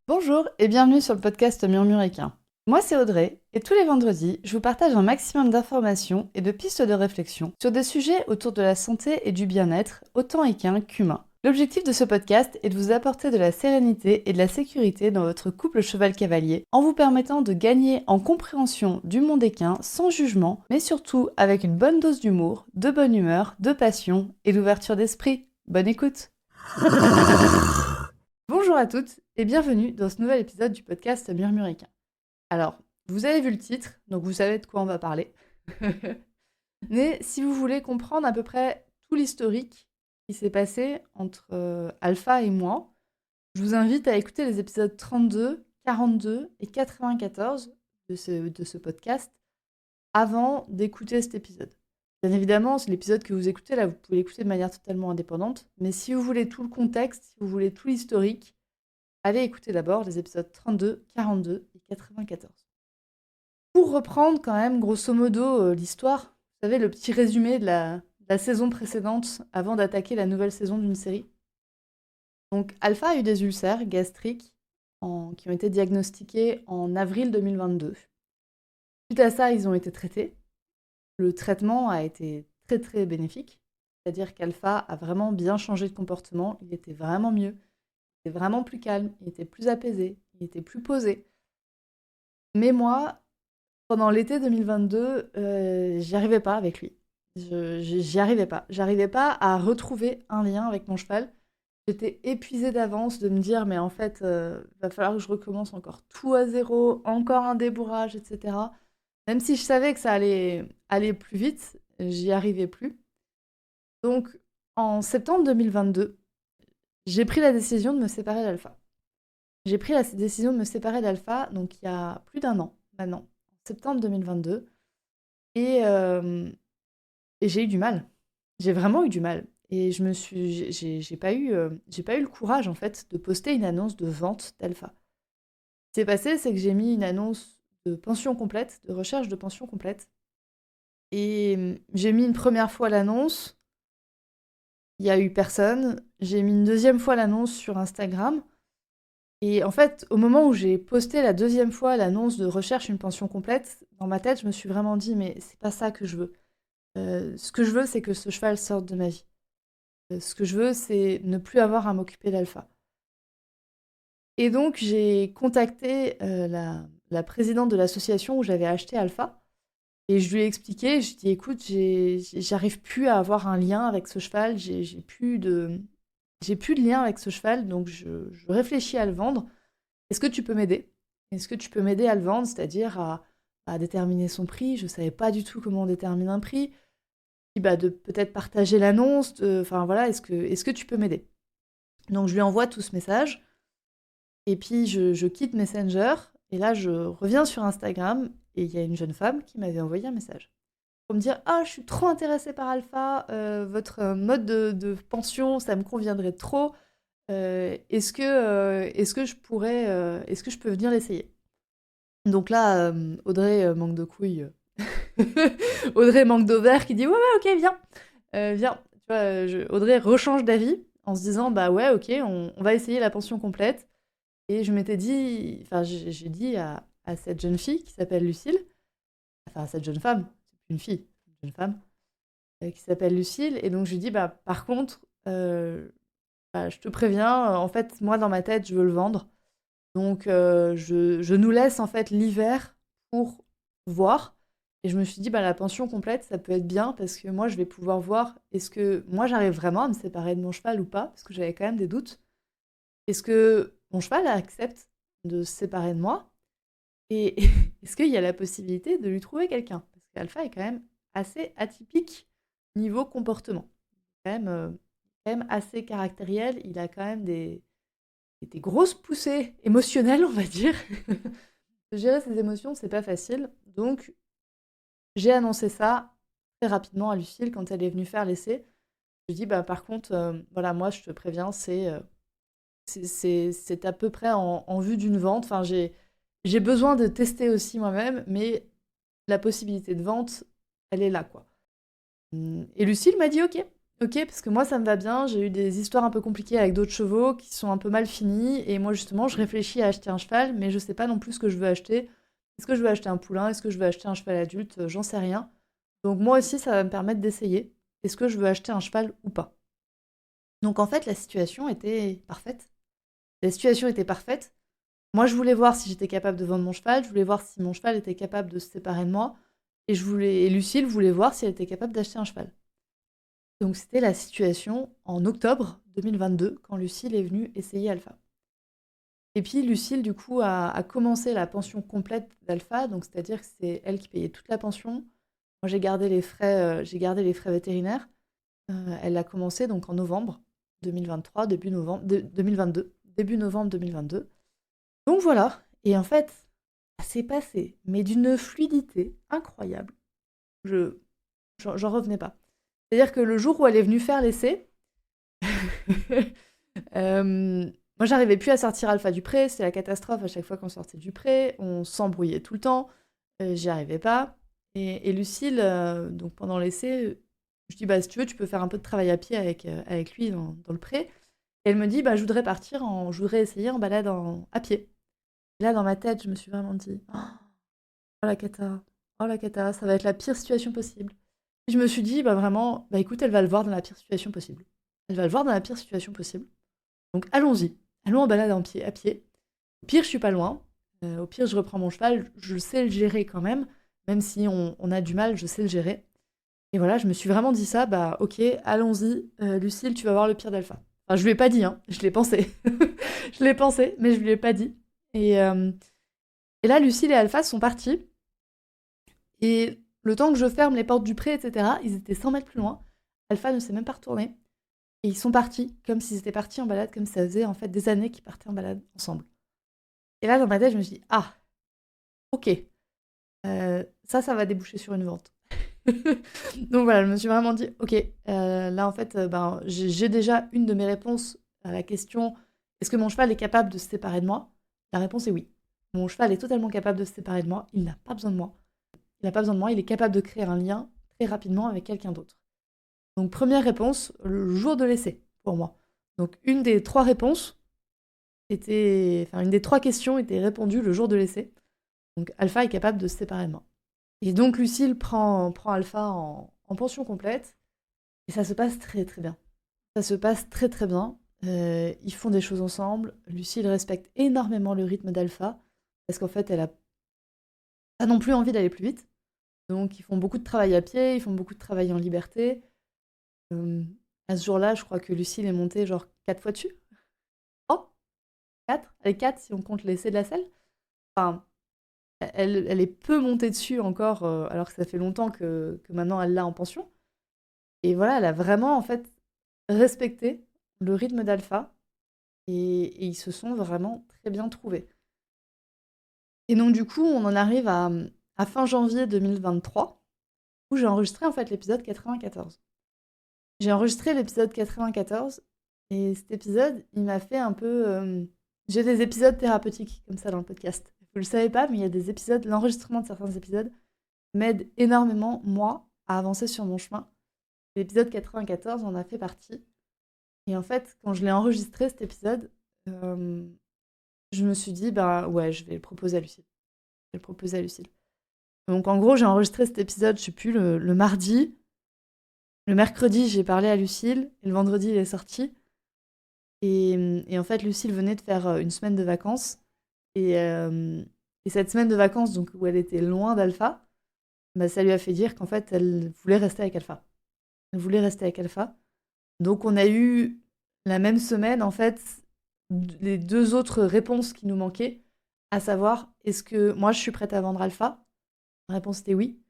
Bonjour et bienvenue sur le podcast Murmuréquin. Moi c'est Audrey et tous les vendredis, je vous partage un maximum d'informations et de pistes de réflexion sur des sujets autour de la santé et du bien-être, autant équin qu'humain. L'objectif de ce podcast est de vous apporter de la sérénité et de la sécurité dans votre couple cheval-cavalier en vous permettant de gagner en compréhension du monde équin sans jugement, mais surtout avec une bonne dose d'humour, de bonne humeur, de passion et d'ouverture d'esprit. Bonne écoute! Bonjour à toutes et bienvenue dans ce nouvel épisode du podcast Murmuréquin. Alors, vous avez vu le titre, donc vous savez de quoi on va parler. Mais si vous voulez comprendre à peu près tout l'historique qui s'est passé entre Alpha et moi, je vous invite à écouter les épisodes 32, 42 et 94 de ce podcast avant d'écouter cet épisode. Bien évidemment, c'est l'épisode que vous écoutez là, vous pouvez l'écouter de manière totalement indépendante, mais si vous voulez tout le contexte, si vous voulez tout l'historique, allez écouter d'abord les épisodes 32, 42 et 94. Pour reprendre quand même, grosso modo, l'histoire, vous savez, le petit résumé de la saison précédente avant d'attaquer la nouvelle saison d'une série. Donc, Alpha a eu des ulcères gastriques qui ont été diagnostiqués en avril 2022. Suite à ça, ils ont été traités. Le traitement a été très très bénéfique, c'est-à-dire qu'Alpha a vraiment bien changé de comportement, il était vraiment mieux. Il était vraiment plus calme, il était plus apaisé, il était plus posé. Mais moi, pendant l'été 2022, j'y arrivais pas avec lui. J'y arrivais pas. J'arrivais pas à retrouver un lien avec mon cheval. J'étais épuisée d'avance de me dire, mais en fait, va falloir que je recommence encore tout à zéro, encore un débourrage, etc. Même si je savais que ça allait aller plus vite, j'y arrivais plus. Donc, en septembre 2022, j'ai pris la décision de me séparer d'Alpha. J'ai pris la décision de me séparer d'Alpha, donc il y a plus d'un an maintenant, en septembre 2022, et j'ai eu du mal. J'ai vraiment eu du mal. Et j'ai pas eu le courage en fait de poster une annonce de vente d'Alpha. Ce qui s'est passé, c'est que j'ai mis une annonce de pension complète, de recherche de pension complète, et j'ai mis une première fois l'annonce. Il y a eu personne. J'ai mis une deuxième fois l'annonce sur Instagram. Et en fait, au moment où j'ai posté la deuxième fois l'annonce de recherche une pension complète, dans ma tête, je me suis vraiment dit, mais c'est pas ça que je veux. Ce que je veux, c'est que ce cheval sorte de ma vie. Ce que je veux, c'est ne plus avoir à m'occuper d'Alpha. Et donc, j'ai contacté la présidente de l'association où j'avais acheté Alpha. Et je lui ai expliqué, je lui ai dit, écoute, j'arrive plus à avoir un lien avec ce cheval, j'ai plus de lien avec ce cheval, donc je réfléchis à le vendre. Est-ce que tu peux m'aider? Est-ce que tu peux m'aider à le vendre, c'est-à-dire à déterminer son prix? Je ne savais pas du tout comment on détermine un prix. Puis de peut-être partager l'annonce. Enfin voilà, est-ce que tu peux m'aider? Donc je lui envoie tout ce message. Et puis je quitte Messenger. Et là, je reviens sur Instagram. Et il y a une jeune femme qui m'avait envoyé un message pour me dire: ah, je suis trop intéressée par Alpha. Votre mode de pension, ça me conviendrait trop. Est-ce que est-ce que je peux venir l'essayer? Donc là, Audrey manque de couilles. Audrey manque d'ovaires qui dit: ouais, ouais, ok, viens. Viens. Tu vois, Audrey rechange d'avis en se disant: bah ouais, ok, on va essayer la pension complète. Et je m'étais dit, enfin, j'ai dit à cette jeune fille qui s'appelle Lucille, enfin, à cette jeune femme, c'est plus une fille, c'est une jeune femme, qui s'appelle Lucille. Et donc je lui dis: bah par contre, bah, je te préviens, en fait, moi, dans ma tête, je veux le vendre. Donc, je nous laisse, en fait, l'hiver pour voir. Et je me suis dit, bah, la pension complète, ça peut être bien parce que moi, je vais pouvoir voir est-ce que moi, j'arrive vraiment à me séparer de mon cheval ou pas, parce que j'avais quand même des doutes. Est-ce que mon cheval accepte de se séparer de moi? Et est-ce qu'il y a la possibilité de lui trouver quelqu'un? Parce qu'Alpha est quand même assez atypique niveau comportement. Quand même, quand même assez caractériel. Il a quand même des grosses poussées émotionnelles, on va dire. De gérer ses émotions, c'est pas facile. Donc, j'ai annoncé ça très rapidement à Lucille quand elle est venue faire l'essai. Je lui dis: bah, par contre, voilà, moi, je te préviens, c'est à peu près en vue d'une vente. Enfin, j'ai besoin de tester aussi moi-même, mais la possibilité de vente, elle est là, quoi. Et Lucille m'a dit: ok. Ok, parce que moi ça me va bien, j'ai eu des histoires un peu compliquées avec d'autres chevaux qui sont un peu mal finies, et moi justement je réfléchis à acheter un cheval, mais je sais pas non plus ce que je veux acheter. Est-ce que je veux acheter un poulain? Est-ce que je veux acheter un cheval adulte? J'en sais rien. Donc moi aussi ça va me permettre d'essayer. Est-ce que je veux acheter un cheval ou pas? Donc en fait la situation était parfaite. La situation était parfaite. Moi je voulais voir si j'étais capable de vendre mon cheval, je voulais voir si mon cheval était capable de se séparer de moi, et Lucille voulait voir si elle était capable d'acheter un cheval. Donc c'était la situation en octobre 2022 quand Lucille est venue essayer Alpha. Et puis Lucille du coup a commencé la pension complète d'Alpha, donc c'est-à-dire que c'est elle qui payait toute la pension. Moi j'ai gardé les frais vétérinaires. Elle a commencé donc en novembre 2023, début novembre 2022, début novembre 2022. Donc voilà. Et en fait, ça s'est passé, mais d'une fluidité incroyable. Je j'en revenais pas. C'est-à-dire que le jour où elle est venue faire l'essai, moi, j'arrivais plus à sortir Alpha du pré, c'est la catastrophe à chaque fois qu'on sortait du pré, on s'embrouillait tout le temps, j'y arrivais pas. Et Lucille, donc pendant l'essai, je dis bah si tu veux, tu peux faire un peu de travail à pied avec lui dans le pré. Et elle me dit bah je voudrais essayer en balade à pied. Et là dans ma tête, je me suis vraiment dit oh la cata, ça va être la pire situation possible. Et je me suis dit bah vraiment, bah écoute, elle va le voir dans la pire situation possible. Elle va le voir dans la pire situation possible. Donc allons-y, allons en balade à pied. Au pire, je suis pas loin. Au pire, je reprends mon cheval, je sais le gérer quand même si on a du mal, je sais le gérer. Et voilà, je me suis vraiment dit ça, bah ok, allons-y, Lucille, tu vas voir le pire d'Alpha. Enfin, je lui ai pas dit, hein, je l'ai pensé. Je l'ai pensé, mais je lui ai pas dit. Et, euh, et là, Lucille et Alpha sont partis. Et le temps que je ferme les portes du pré, etc., ils étaient 100 mètres plus loin. Alpha ne s'est même pas retourné. Et ils sont partis, comme s'ils étaient partis en balade, comme ça faisait en fait des années qu'ils partaient en balade ensemble. Et là, dans ma tête, je me suis dit, ah, ok, ça va déboucher sur une vente. Donc voilà, je me suis vraiment dit, ok, là en fait, ben, j'ai déjà une de mes réponses à la question, est-ce que mon cheval est capable de se séparer de moi? La réponse est oui. Mon cheval est totalement capable de se séparer de moi, il n'a pas besoin de moi. Il n'a pas besoin de moi, il est capable de créer un lien très rapidement avec quelqu'un d'autre. Donc première réponse, le jour de l'essai, pour moi. Donc une des trois réponses une des trois questions était répondue le jour de l'essai. Donc Alpha est capable de se séparer de moi. Et donc Lucille prend Alpha en pension complète, et ça se passe très très bien. Ça se passe très très bien. Ils font des choses ensemble. Lucille respecte énormément le rythme d'Alpha, parce qu'en fait elle a pas non plus envie d'aller plus vite. Donc ils font beaucoup de travail à pied, ils font beaucoup de travail en liberté. Euh, à ce jour-là, je crois que Lucille est montée genre 4 fois dessus. Oh, 4. Allez, 4 si on compte l'essai de la selle. Enfin, elle est peu montée dessus encore, alors que ça fait longtemps que maintenant elle l'a en pension. Et voilà, elle a vraiment en fait respecté le rythme d'Alpha, et ils se sont vraiment très bien trouvés. Et donc du coup, on en arrive à fin janvier 2023, où j'ai enregistré en fait l'épisode 94. J'ai enregistré l'épisode 94, et cet épisode, il m'a fait un peu... J'ai des épisodes thérapeutiques comme ça dans le podcast. Vous le savez pas, mais il y a des épisodes, l'enregistrement de certains épisodes m'aide énormément, moi, à avancer sur mon chemin. L'épisode 94 en a fait partie. Et en fait, quand je l'ai enregistré, cet épisode, je me suis dit, bah ouais, je vais le proposer à Lucille. Je vais le proposer à Lucille. Donc en gros, j'ai enregistré cet épisode, je sais plus, le mardi. Le mercredi, j'ai parlé à Lucille. Et le vendredi, il est sorti. Et en fait, Lucille venait de faire une semaine de vacances. Et cette semaine de vacances, donc, où elle était loin d'Alpha, bah, ça lui a fait dire qu'en fait, elle voulait rester avec Alpha. Elle voulait rester avec Alpha. Donc on a eu la même semaine, en fait, les deux autres réponses qui nous manquaient, à savoir, est-ce que moi je suis prête à vendre Alpha? La réponse était oui.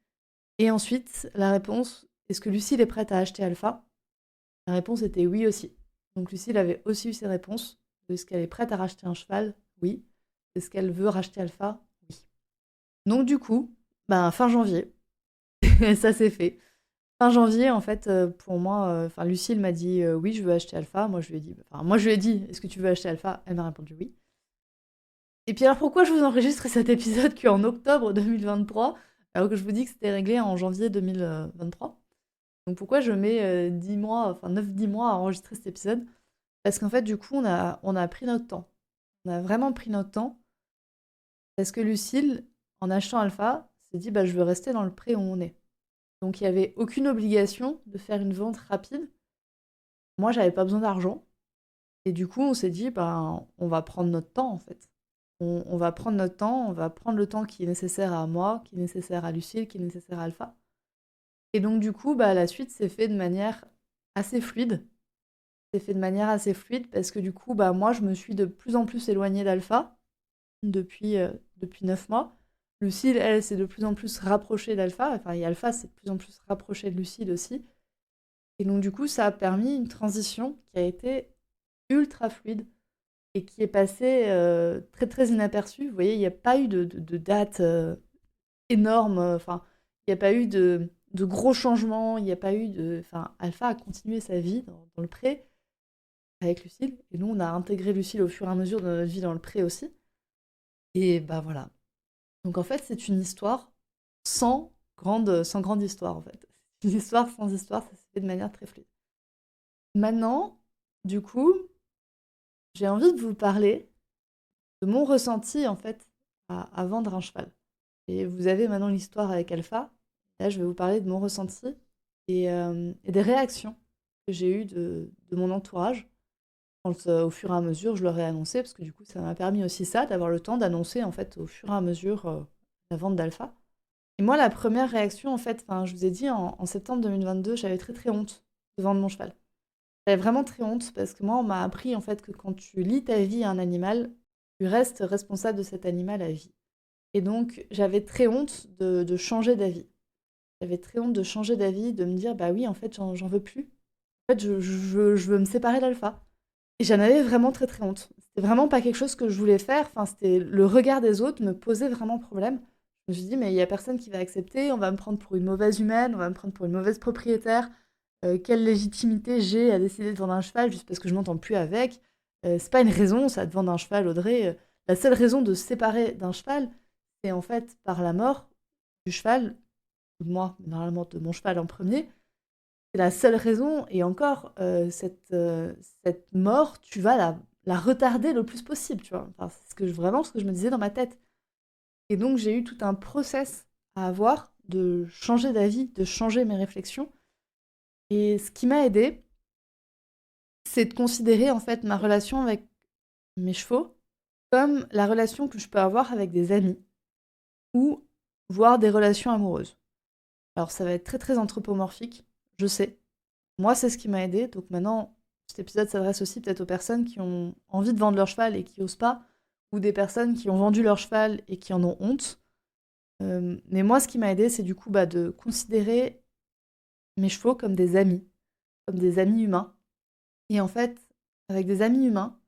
Et ensuite, la réponse, est-ce que Lucille est prête à acheter Alpha? La réponse était oui aussi. Donc Lucille avait aussi eu ses réponses. Est-ce qu'elle est prête à racheter un cheval? Oui. Est-ce qu'elle veut racheter Alpha? Oui. Donc du coup, ben, fin janvier, ça s'est fait. Fin janvier, en fait, pour moi, enfin Lucille m'a dit oui, je veux acheter Alpha. Moi je lui ai dit, est-ce que tu veux acheter Alpha? Elle m'a répondu oui. Et puis alors pourquoi je vous enregistre cet épisode qu'en octobre 2023, alors que je vous dis que c'était réglé en janvier 2023? Donc pourquoi je mets 10 mois, enfin 9-10 mois à enregistrer cet épisode? Parce qu'en fait, du coup, on a pris notre temps. On a vraiment pris notre temps parce que Lucille, en achetant Alpha, s'est dit bah, je veux rester dans le pré où on est. Donc il n'y avait aucune obligation de faire une vente rapide. Moi, j'avais pas besoin d'argent. Et du coup, on s'est dit bah, on va prendre notre temps en fait. On va prendre notre temps, on va prendre le temps qui est nécessaire à moi, qui est nécessaire à Lucille, qui est nécessaire à Alpha. Et donc, du coup, bah, la suite s'est fait de manière assez fluide. C'est fait de manière assez fluide parce que du coup, bah, moi, je me suis de plus en plus éloignée d'Alpha depuis 9 mois. Lucille, elle, s'est de plus en plus rapprochée d'Alpha. Enfin, et Alpha s'est de plus en plus rapproché de Lucille aussi. Et donc, du coup, ça a permis une transition qui a été ultra fluide et qui est passée très, très inaperçue. Vous voyez, il n'y a pas eu de date énorme. Enfin, il n'y a pas eu de gros changements. Il n'y a pas eu de... Enfin, Alpha a continué sa vie dans le pré avec Lucille. Et nous, on a intégré Lucille au fur et à mesure de notre vie dans le pré aussi. Et bah voilà. Donc en fait, c'est une histoire sans grande histoire en fait. Une histoire sans histoire, ça se fait de manière très fluide. Maintenant, du coup, j'ai envie de vous parler de mon ressenti en fait à vendre un cheval. Et vous avez maintenant l'histoire avec Alpha. Là, je vais vous parler de mon ressenti et des réactions que j'ai eues de mon entourage quand, au fur et à mesure, je leur ai annoncé, parce que du coup, ça m'a permis aussi ça, d'avoir le temps d'annoncer en fait au fur et à mesure la vente d'Alpha. Et moi, la première réaction, en fait, enfin, je vous ai dit, en septembre 2022, j'avais très très honte de vendre mon cheval. J'avais vraiment très honte parce que moi, on m'a appris en fait que quand tu lis ta vie à un animal, tu restes responsable de cet animal à vie. Et donc, j'avais très honte de changer d'avis. J'avais très honte de changer d'avis, de me dire, bah oui, en fait, j'en veux plus. En fait, je veux me séparer d'Alpha. Et j'en avais vraiment très très honte. C'était vraiment pas quelque chose que je voulais faire. Enfin, c'était le regard des autres me posait vraiment problème. Je me suis dit, mais il y a personne qui va accepter. On va me prendre pour une mauvaise humaine. On va me prendre pour une mauvaise propriétaire. Quelle légitimité j'ai à décider de vendre un cheval juste parce que je m'entends plus avec. C'est pas une raison, ça, de vendre un cheval, Audrey. La seule raison de se séparer d'un cheval, c'est en fait par la mort du cheval, ou de moi, mais normalement de mon cheval en premier. C'est la seule raison, et encore, cette mort, tu vas la retarder le plus possible, tu vois. Enfin, c'est vraiment ce que je me disais dans ma tête. Et donc, j'ai eu tout un process à avoir de changer d'avis, de changer mes réflexions. Et ce qui m'a aidé, c'est de considérer en fait ma relation avec mes chevaux comme la relation que je peux avoir avec des amis ou voire des relations amoureuses. Alors, ça va être très très anthropomorphique, je sais. Moi, c'est ce qui m'a aidé. Donc maintenant, cet épisode s'adresse aussi peut-être aux personnes qui ont envie de vendre leur cheval et qui osent pas, ou des personnes qui ont vendu leur cheval et qui en ont honte. Mais moi, ce qui m'a aidé, c'est du coup de considérer mes chevaux comme des amis humains. Et en fait, avec des amis humains,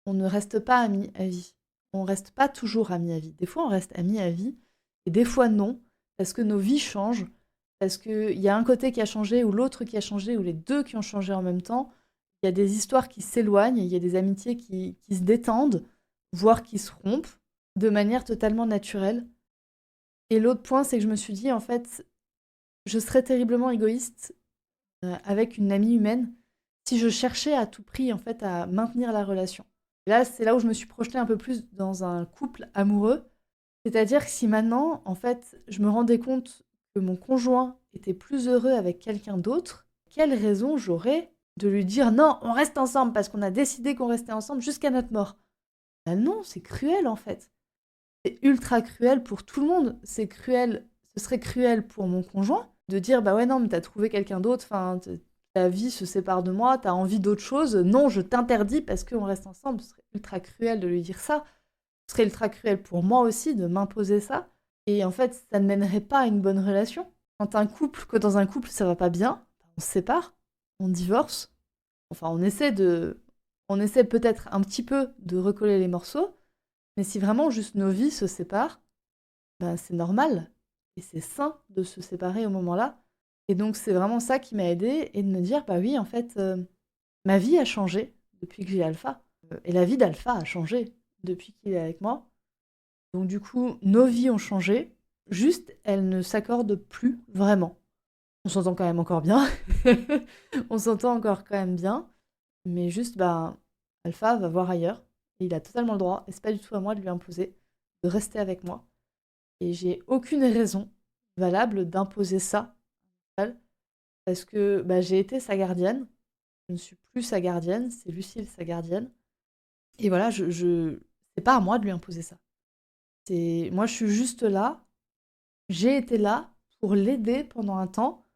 on ne reste pas amis à vie. On reste pas toujours amis à vie. Des fois, on reste amis à vie, et des fois non, parce que nos vies changent, parce qu'il y a un côté qui a changé, ou l'autre qui a changé, ou les deux qui ont changé en même temps. Il y a des histoires qui s'éloignent, il y a des amitiés qui se détendent, voire qui se rompent, de manière totalement naturelle. Et l'autre point, c'est que je me suis dit, en fait, je serais terriblement égoïste avec une amie humaine si je cherchais à tout prix, en fait, à maintenir la relation. Et là, c'est là où je me suis projetée un peu plus dans un couple amoureux. C'est-à-dire que si maintenant, en fait, je me rendais compte que mon conjoint était plus heureux avec quelqu'un d'autre, quelle raison j'aurais de lui dire non, on reste ensemble parce qu'on a décidé qu'on restait ensemble jusqu'à notre mort? Ben non, c'est cruel en fait. C'est ultra cruel pour tout le monde. C'est cruel, ce serait cruel pour mon conjoint de dire bah ouais non mais t'as trouvé quelqu'un d'autre, enfin ta vie se sépare de moi, t'as envie d'autre chose, non je t'interdis parce qu'on reste ensemble. Ce serait ultra cruel de lui dire ça. Ce serait ultra cruel pour moi aussi de m'imposer ça. Et en fait, ça ne mènerait pas à une bonne relation. Quand dans un couple ça va pas bien, on se sépare, on divorce. Enfin, on essaie peut-être un petit peu de recoller les morceaux, mais si vraiment juste nos vies se séparent, ben c'est normal et c'est sain de se séparer au moment-là. Et donc c'est vraiment ça qui m'a aidée et de me dire bah oui en fait ma vie a changé depuis que j'ai Alpha. Et la vie d'Alpha a changé depuis qu'il est avec moi. Donc du coup, nos vies ont changé, juste elles ne s'accordent plus vraiment. On s'entend quand même encore bien. On s'entend encore quand même bien. Mais juste, bah, Alpha va voir ailleurs. Et il a totalement le droit. Et c'est pas du tout à moi de lui imposer de rester avec moi. Et j'ai aucune raison valable d'imposer ça à elle, parce que bah, j'ai été sa gardienne. Je ne suis plus sa gardienne. C'est Lucille sa gardienne. Et voilà, c'est pas à moi de lui imposer ça. Moi, je suis juste là. J'ai été là pour l'aider pendant un temps.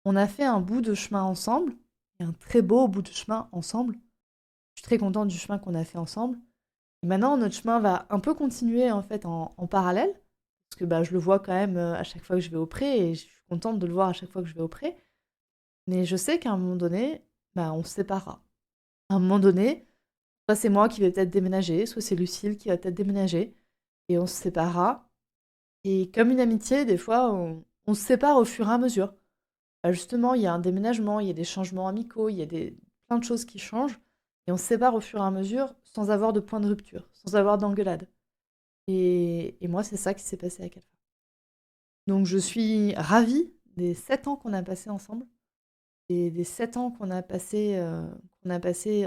On a fait un bout de chemin ensemble, et un très beau bout de chemin ensemble. Je suis très contente du chemin qu'on a fait ensemble. Et maintenant, notre chemin va un peu continuer en fait en parallèle, parce que bah, je le vois quand même à chaque fois que je vais au pré, et je suis contente de le voir à chaque fois que je vais au pré. Mais je sais qu'à un moment donné, bah, on se séparera. À un moment donné, soit c'est moi qui vais peut-être déménager, soit c'est Lucille qui va peut-être déménager, et on se séparera. Et comme une amitié, des fois, on se sépare au fur et à mesure. Bah, justement, il y a un déménagement, il y a des changements amicaux, il y a plein de choses qui changent, et on se sépare au fur et à mesure sans avoir de point de rupture, sans avoir d'engueulade. Et moi, c'est ça qui s'est passé avec Alpha. Donc je suis ravie des 7 ans qu'on a passés ensemble, et des 7 ans qu'on a passé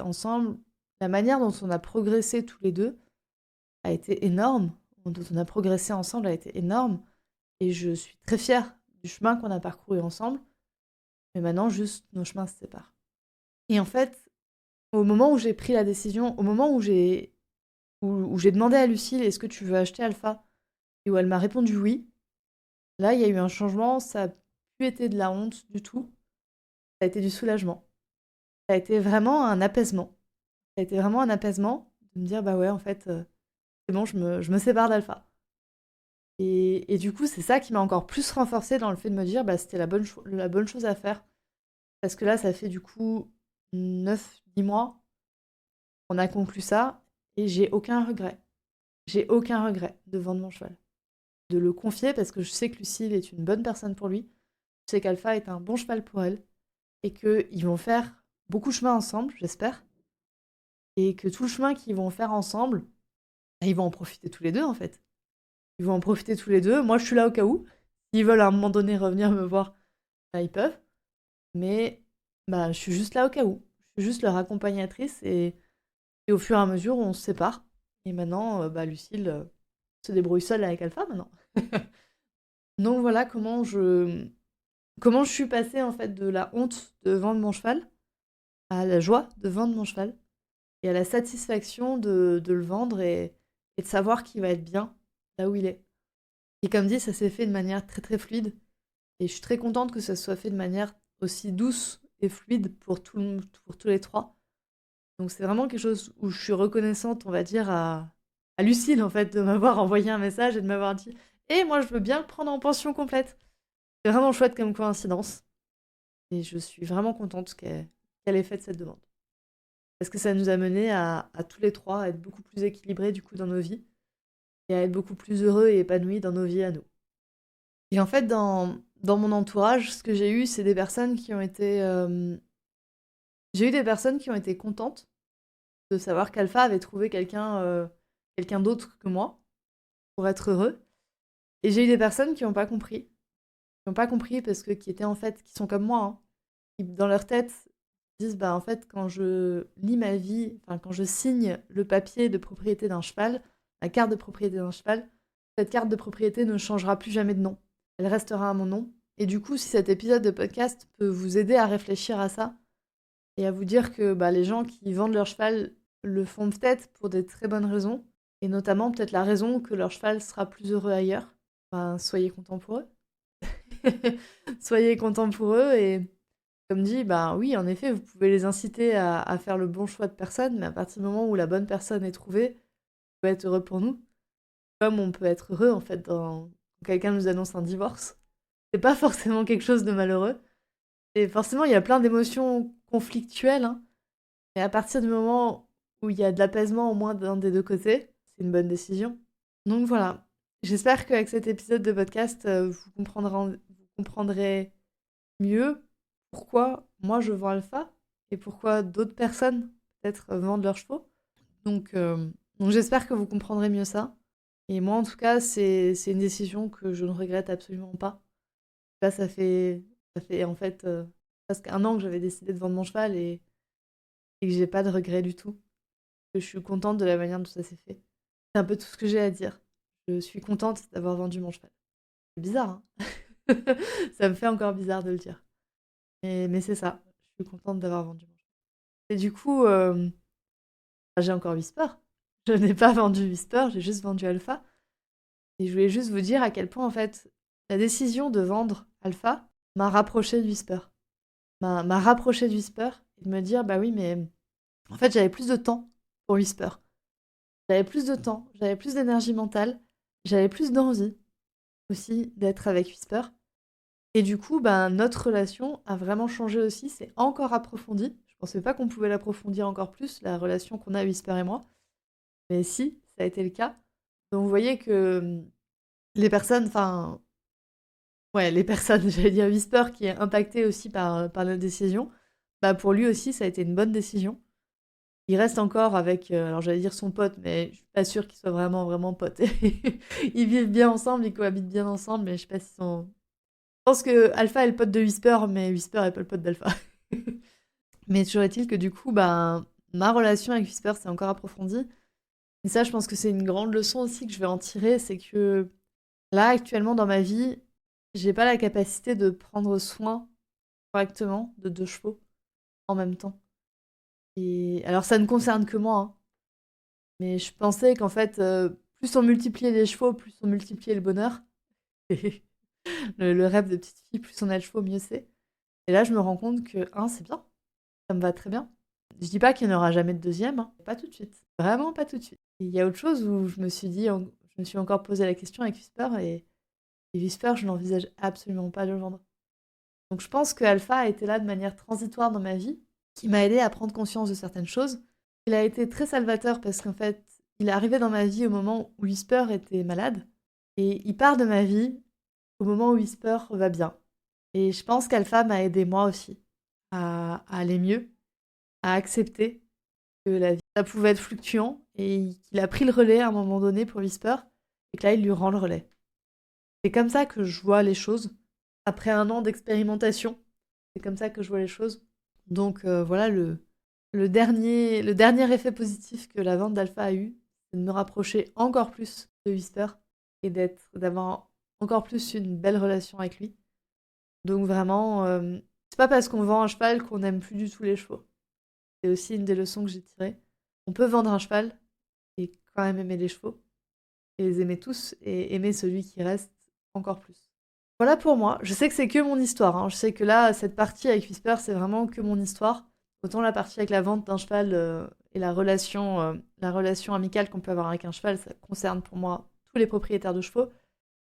ensemble. La manière dont on a progressé tous les deux a été énorme, dont on a progressé ensemble a été énorme, et je suis très fière du chemin qu'on a parcouru ensemble, mais maintenant, juste, nos chemins se séparent. Et en fait, au moment où j'ai pris la décision, au moment où j'ai demandé à Lucille est-ce que tu veux acheter Alpha et où elle m'a répondu oui, là il y a eu un changement, ça n'a plus été de la honte du tout, ça a été du soulagement. Ça a été vraiment un apaisement. Ça a été vraiment un apaisement de me dire bah ouais en fait c'est bon, je me sépare d'Alpha. Et du coup c'est ça qui m'a encore plus renforcée dans le fait de me dire bah c'était la bonne chose à faire. Parce que là ça fait du coup 9 10 mois qu'on a conclu ça et j'ai aucun regret. J'ai aucun regret de vendre mon cheval. De le confier parce que je sais que Lucille est une bonne personne pour lui. Je sais qu'Alpha est un bon cheval pour elle. Et qu'ils vont faire beaucoup de chemin ensemble, j'espère. Et que tout le chemin qu'ils vont faire ensemble, bah, ils vont en profiter tous les deux en fait. Ils vont en profiter tous les deux. Moi je suis là au cas où. S'ils veulent à un moment donné revenir me voir, bah, ils peuvent. Mais bah, je suis juste là au cas où. Je suis juste leur accompagnatrice et au fur et à mesure on se sépare. Et maintenant, bah, Lucille se débrouille seule avec Alpha maintenant. Donc voilà comment je suis passée en fait de la honte de vendre mon cheval à la joie de vendre mon cheval et à la satisfaction de le vendre et de savoir qu'il va être bien là où il est. Et comme dit, ça s'est fait de manière très très fluide et je suis très contente que ça soit fait de manière aussi douce et fluide pour tous les trois. Donc c'est vraiment quelque chose où je suis reconnaissante, on va dire, à Lucille en fait, de m'avoir envoyé un message et de m'avoir dit «Eh, moi je veux bien le prendre en pension complète». C'est vraiment chouette comme coïncidence. Et je suis vraiment contente qu'elle ait fait cette demande. Parce que ça nous a mené à tous les trois à être beaucoup plus équilibrés du coup dans nos vies et à être beaucoup plus heureux et épanouis dans nos vies à nous. Et en fait, dans mon entourage, ce que j'ai eu, c'est des personnes qui ont été. J'ai eu des personnes qui ont été contentes de savoir qu'Alpha avait trouvé quelqu'un d'autre que moi pour être heureux. Et j'ai eu des personnes qui n'ont pas compris. Qui n'ont pas compris parce que qui étaient en fait, qui sont comme moi, hein, qui dans leur tête disent bah en fait quand je lis ma vie, enfin quand je signe le papier de propriété d'un cheval, la carte de propriété d'un cheval, cette carte de propriété ne changera plus jamais de nom. Elle restera à mon nom. Et du coup, si cet épisode de podcast peut vous aider à réfléchir à ça et à vous dire que bah, les gens qui vendent leur cheval le font peut-être pour des très bonnes raisons, et notamment peut-être la raison que leur cheval sera plus heureux ailleurs, ben, soyez contents pour eux. Soyez contents pour eux et comme dit, bah oui, en effet, vous pouvez les inciter à faire le bon choix de personne, mais à partir du moment où la bonne personne est trouvée, vous pouvez être heureux pour nous. Comme on peut être heureux, en fait, quand quelqu'un nous annonce un divorce. C'est pas forcément quelque chose de malheureux. Et forcément, il y a plein d'émotions conflictuelles, hein. Mais à partir du moment où il y a de l'apaisement au moins d'un des deux côtés, c'est une bonne décision. Donc voilà. J'espère qu'avec cet épisode de podcast, vous comprendrez mieux pourquoi moi je vends Alpha et pourquoi d'autres personnes peut-être vendent leurs chevaux. Donc, euh, donc j'espère que vous comprendrez mieux ça. Et moi en tout cas, c'est une décision que je ne regrette absolument pas. Là, ça fait Ça fait en fait presque 1 an que j'avais décidé de vendre mon cheval et que j'ai pas de regrets du tout. Que je suis contente de la manière dont ça s'est fait. C'est un peu tout ce que j'ai à dire. Je suis contente d'avoir vendu mon cheval. C'est bizarre, hein. Ça me fait encore bizarre de le dire. Mais c'est ça. Je suis contente d'avoir vendu mon cheval. Et du coup, j'ai encore Whisper. Je n'ai pas vendu Whisper, j'ai juste vendu Alpha. Et je voulais juste vous dire à quel point, en fait, la décision de vendre Alpha m'a rapproché de Whisper. M'a rapproché de Whisper et de me dire, bah oui, mais en fait, j'avais plus de temps pour Whisper. J'avais plus de temps, j'avais plus d'énergie mentale, j'avais plus d'envie aussi d'être avec Whisper. Et du coup, ben, notre relation a vraiment changé aussi, c'est encore approfondi. Je pensais pas qu'on pouvait l'approfondir encore plus, la relation qu'on a Whisper et moi. Mais si, ça a été le cas. Donc vous voyez que les personnes, enfin, ouais, les personnes, j'allais dire Whisper, qui est impacté aussi par notre décision, bah pour lui aussi, ça a été une bonne décision. Il reste encore avec, alors j'allais dire son pote, mais je suis pas sûre qu'ils soient vraiment, vraiment potes. Ils vivent bien ensemble, ils cohabitent bien ensemble, mais je sais pas s'ils sont... Je pense que Alpha est le pote de Whisper, mais Whisper est pas le pote d'Alpha. Mais toujours est-il que du coup, bah, ma relation avec Whisper s'est encore approfondie. Et ça, je pense que c'est une grande leçon aussi que je vais en tirer, c'est que là, actuellement, dans ma vie, j'ai pas la capacité de prendre soin correctement de 2 chevaux en même temps. Et alors, ça ne concerne que moi, hein. Mais je pensais qu'en fait, plus on multipliait les chevaux, plus on multipliait le bonheur. Le rêve de petite fille, plus on a de chevaux, mieux c'est. Et là, je me rends compte que, c'est bien. Ça me va très bien. Je dis pas qu'il n'y en aura jamais de deuxième, hein. Pas tout de suite. Vraiment pas tout de suite. Et il y a autre chose où je me suis dit, je me suis encore posé la question avec Whisper et Whisper, je n'envisage absolument pas de le vendre. Donc je pense que Alpha a été là de manière transitoire dans ma vie, qui m'a aidé à prendre conscience de certaines choses. Il a été très salvateur parce qu'en fait, il est arrivé dans ma vie au moment où Whisper était malade et il part de ma vie au moment où Whisper va bien. Et je pense qu'Alpha m'a aidé moi aussi à aller mieux, à accepter que la vie, ça pouvait être fluctuant et qu'il a pris le relais à un moment donné pour Whisper et que là, il lui rend le relais. C'est comme ça que je vois les choses. Après 1 an d'expérimentation, c'est comme ça que je vois les choses. Donc voilà le dernier effet positif que la vente d'Alpha a eu, c'est de me rapprocher encore plus de Whisper et d'avoir encore plus une belle relation avec lui. Donc vraiment, c'est pas parce qu'on vend un cheval qu'on n'aime plus du tout les chevaux. C'est aussi une des leçons que j'ai tirées. On peut vendre un cheval et quand même aimer les chevaux, et les aimer tous, et aimer celui qui reste encore plus. Voilà pour moi. Je sais que c'est que mon histoire, hein. Je sais que là, cette partie avec Whisper, c'est vraiment que mon histoire. Autant la partie avec la vente d'un cheval et la relation amicale qu'on peut avoir avec un cheval, ça concerne pour moi tous les propriétaires de chevaux.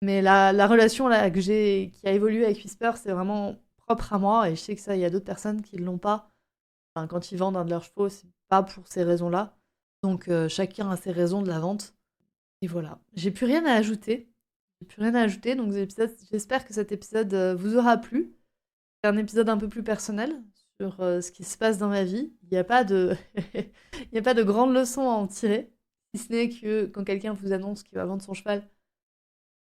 Mais la relation là, qui a évolué avec Whisper, c'est vraiment propre à moi. Et je sais que ça, il y a d'autres personnes qui ne l'ont pas. Enfin, quand ils vendent un de leurs chevaux, c'est pas pour ces raisons-là. Donc chacun a ses raisons de la vente. Et voilà. J'ai plus rien à ajouter. J'ai plus rien à ajouter. Donc j'espère que cet épisode vous aura plu. C'est un épisode un peu plus personnel sur ce qui se passe dans ma vie. Il n'y a pas de, il n'y a pas de grandes leçons à en tirer, si ce n'est que quand quelqu'un vous annonce qu'il va vendre son cheval,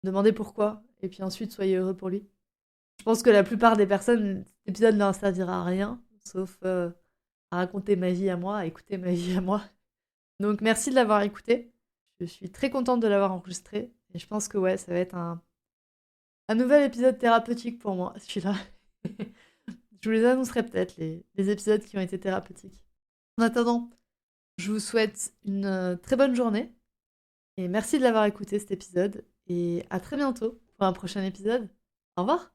demandez pourquoi, et puis ensuite soyez heureux pour lui. Je pense que la plupart des personnes, cet épisode ne leur servira à rien, sauf à raconter ma vie à moi, à écouter ma vie à moi. Donc merci de l'avoir écouté. Je suis très contente de l'avoir enregistré, et je pense que ouais, ça va être un nouvel épisode thérapeutique pour moi, celui-là. Je vous les annoncerai peut-être, les épisodes qui ont été thérapeutiques. En attendant, je vous souhaite une très bonne journée. Et merci de l'avoir écouté cet épisode. Et à très bientôt pour un prochain épisode. Au revoir.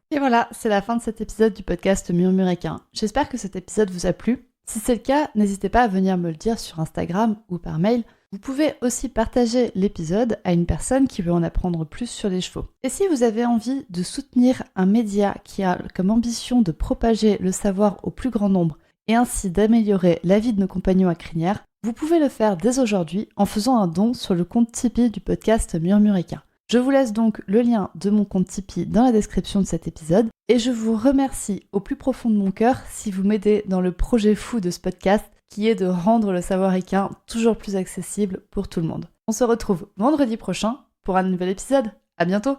Et voilà, c'est la fin de cet épisode du podcast Murmuréquin. J'espère que cet épisode vous a plu. Si c'est le cas, n'hésitez pas à venir me le dire sur Instagram ou par mail. Vous pouvez aussi partager l'épisode à une personne qui veut en apprendre plus sur les chevaux. Et si vous avez envie de soutenir un média qui a comme ambition de propager le savoir au plus grand nombre et ainsi d'améliorer la vie de nos compagnons à crinière, vous pouvez le faire dès aujourd'hui en faisant un don sur le compte Tipeee du podcast Murmuréquin. Je vous laisse donc le lien de mon compte Tipeee dans la description de cet épisode et je vous remercie au plus profond de mon cœur si vous m'aidez dans le projet fou de ce podcast qui est de rendre le savoir équin toujours plus accessible pour tout le monde. On se retrouve vendredi prochain pour un nouvel épisode. À bientôt!